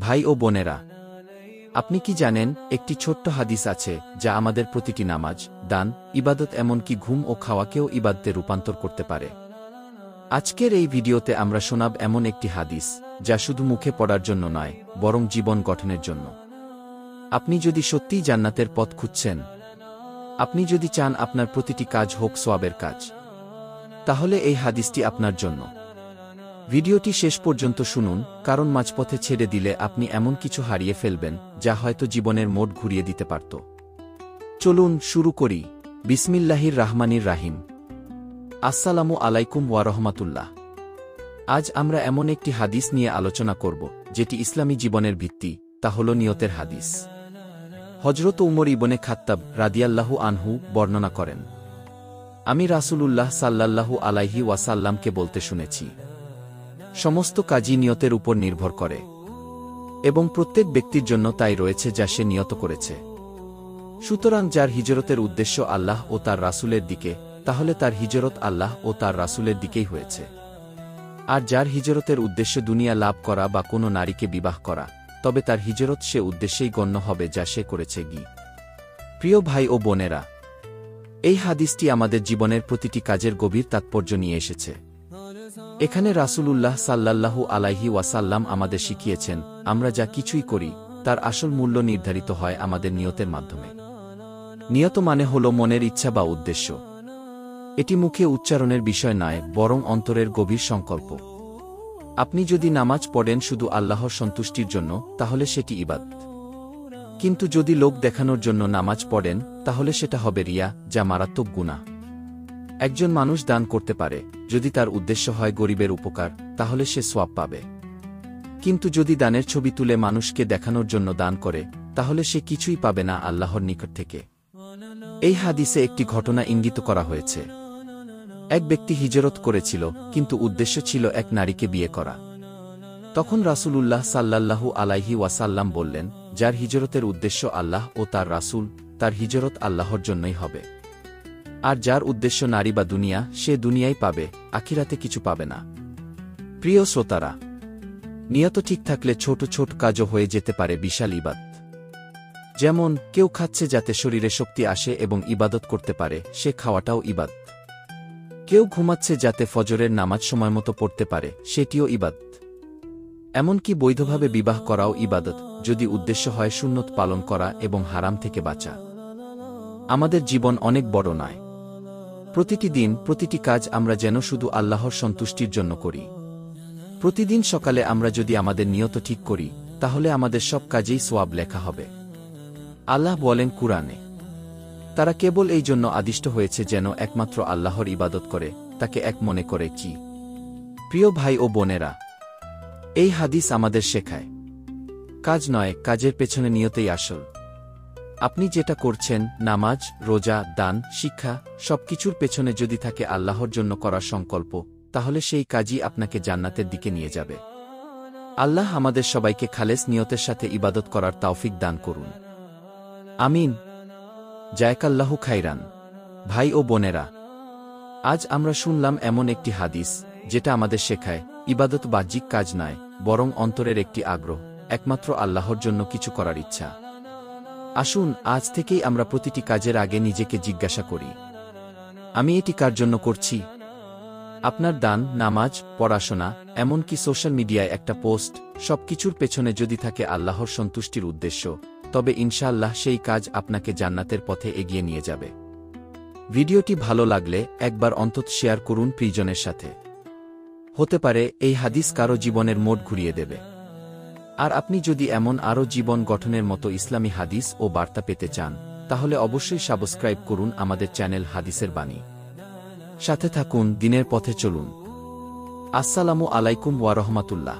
ভাই ও বোনেরা, আপনি কি জানেন একটি ছোট্ট হাদিস আছে যা আমাদের প্রতিটি নামাজ, দান, ইবাদত এমনকি ঘুম ও খাওয়াকেও ইবাদতে রূপান্তর করতে পারে। আজকের এই ভিডিওতে আমরা শোনাব এমন একটি হাদিস যা শুধু মুখে পড়ার জন্য নয়, বরং জীবন গঠনের জন্য। আপনি যদি সত্যিই জান্নাতের পথ খুঁজছেন, আপনি যদি চান আপনার প্রতিটি কাজ হোক সওয়াবের কাজ, তাহলে এই হাদিসটি আপনার জন্য। ভিডিওটি শেষ পর্যন্ত শুনুন, কারণ মাঝপথে ছেড়ে দিলে আপনি এমন কিছু হারিয়ে ফেলবেন যা হয়তো জীবনের মোড় ঘুরিয়ে দিতে পারত। চলুন শুরু করি। বিসমিল্লাহির রাহমানির রাহিম। আসসালামু আলাইকুম ওয়া রাহমাতুল্লাহ। আজ আমরা এমন একটি হাদিস নিয়ে আলোচনা করব যেটি ইসলামী জীবনের ভিত্তি, তা হল নিয়তের হাদিস। হযরত উমর ইবনে খাত্তাব রাদিয়াল্লাহু আনহু বর্ণনা করেন, আমি রাসূলুল্লাহ সাল্লাল্লাহু আলাইহি ওয়াসাল্লামকে বলতে শুনেছি, সমস্ত কাজই নিয়তের উপর নির্ভর করে এবং প্রত্যেক ব্যক্তির জন্য তাই রয়েছে যা সে নিয়ত করেছে। সুতরাং যার হিজরতের উদ্দেশ্য আল্লাহ ও তার রাসূলের দিকে, তাহলে তার হিজরত আল্লাহ ও তার রাসূলের দিকেই হয়েছে। আর যার হিজরতের উদ্দেশ্য দুনিয়া লাভ করা বা কোনো নারীকে বিবাহ করা, তবে তার হিজরত সে উদ্দেশ্যেই গণ্য হবে যা সে করেছে। প্রিয় ভাই ও বোনেরা, এই হাদিসটি আমাদের জীবনের প্রতিটি কাজের গভীর তাৎপর্য নিয়ে এসেছে। এখানে রাসূলুল্লাহ সাল্লাল্লাহু আলাইহি ওয়াসাল্লাম আমাদের শিখিয়েছেন, আমরা যা কিছুই করি তার আসল মূল্য নির্ধারিত হয় আমাদের নিয়তের মাধ্যমে। নিয়ত মানে হল মনের ইচ্ছা বা উদ্দেশ্য। এটি মুখে উচ্চারণের বিষয় নয়, বরং অন্তরের গভীর সংকল্প। আপনি যদি নামাজ পড়েন শুধু আল্লাহর সন্তুষ্টির জন্য, তাহলে সেটি ইবাদত। কিন্তু যদি লোক দেখানোর জন্য নামাজ পড়েন, তাহলে সেটা হবে রিয়া, যা মারাত্মক গুনাহ। একজন মানুষ দান করতে পারে, যদি তার উদ্দেশ্য হয় গরিবের উপকার, তাহলে সে সওয়াব পাবে। কিন্তু যদি দানের ছবি তুলে মানুষকে দেখানোর জন্য দান করে, তাহলে সে কিছুই পাবে না আল্লাহর নিকট থেকে। এই হাদিসে একটি ঘটনা ইঙ্গিত করা হয়েছে। এক ব্যক্তি হিজরত করেছিল, কিন্তু উদ্দেশ্য ছিল এক নারীকে বিয়ে করা। তখন রাসূলুল্লাহ সাল্লাল্লাহু আলাইহি ওয়াসাল্লাম বললেন, যার হিজরতের উদ্দেশ্য আল্লাহ ও তার রাসূল, তার হিজরত আল্লাহর জন্যই হবে। আর যার উদ্দেশ্য নারী বা দুনিয়া, সে দুনিয়াই পাবে, আখিরাতে কিছু পাবে না। প্রিয় শ্রোতারা, নিয়ত ঠিক থাকলে ছোট ছোট কাজও হয়ে যেতে পারে বিশাল ইবাদত। যেমন কেউ খাচ্ছে যাতে শরীরে শক্তি আসে এবং ইবাদত করতে পারে, সে খাওয়াটাও ইবাদত। কেউ ঘুমাচ্ছে যাতে ফজরের নামাজ সময়মতো পড়তে পারে, সেটিও ইবাদত। এমনকি বৈধভাবে বিবাহ করাও ইবাদত, যদি উদ্দেশ্য হয় সুন্নত পালন করা এবং হারাম থেকে বাঁচা। আমাদের জীবন অনেক বড় নয়। প্রতিটি দিন, প্রতিটি কাজ আমরা যেন শুধু আল্লাহর সন্তুষ্টির জন্য করি। প্রতিদিন সকালে আমরা যদি আমাদের নিয়ত ঠিক করি, তাহলে আমাদের সব কাজেই সওয়াব লেখা হবে। আল্লাহ বলেন কুরআনে, তারা কেবল এই জন্য আদিষ্ট হয়েছে যেন একমাত্র আল্লাহর ইবাদত করে, তাকে এক মনে করে। প্রিয় ভাই ও বোনেরা, এই হাদিস আমাদের শেখায়, কাজ নয়, কাজের পেছনে নিয়তেই আসল। আপনি যেটা করছেন, নামাজ, রোজা, দান, শিক্ষা, সবকিছুর পেছনে যদি থাকে আল্লাহর জন্য করার সংকল্প, তাহলে সেই কাজই আপনাকে জান্নাতের দিকে নিয়ে যাবে। আল্লাহ আমাদের সবাইকে খালেস নিয়তের সাথে ইবাদত করার তৌফিক দান করুন। আমিন। জাযাকাল্লাহু খাইরান। ভাই ও বোনেরা, আজ আমরা শুনলাম এমন একটি হাদিস যেটা আমাদের শেখায়, ইবাদত বাহ্যিক কাজ নয়, বরং অন্তরের একটি আগ্রহ, একমাত্র আল্লাহর জন্য কিছু করার ইচ্ছা। আসুন আজ থেকেই আমরা প্রতিটি কাজের আগে নিজেকে জিজ্ঞাসা করি, আমি এটি কার জন্য করছি? আপনার দান, নামাজ, পড়াশোনা, এমনকি সোশ্যাল মিডিয়ায় একটা পোস্ট, সবকিছুর পেছনে যদি থাকে আল্লাহর সন্তুষ্টির উদ্দেশ্য, তবে ইনশাআল্লাহ সেই কাজ আপনাকে জান্নাতের পথে এগিয়ে নিয়ে যাবে। ভিডিওটি ভালো লাগলে একবার অন্তত শেয়ার করুন প্রিয়জনের সাথে। হতে পারে এই হাদিস কারো জীবনের মোড় ঘুরিয়ে দেবে। আর আপনি যদি এমন আরও জীবন গঠনের মতো ইসলামী হাদিস ও বার্তা পেতে চান, তাহলে অবশ্যই সাবস্ক্রাইব করুন আমাদের চ্যানেল হাদিসের বাণী। সাথে থাকুন, দিনের পথে চলুন। আসসালামু আলাইকুম ওয়া রাহমাতুল্লাহ।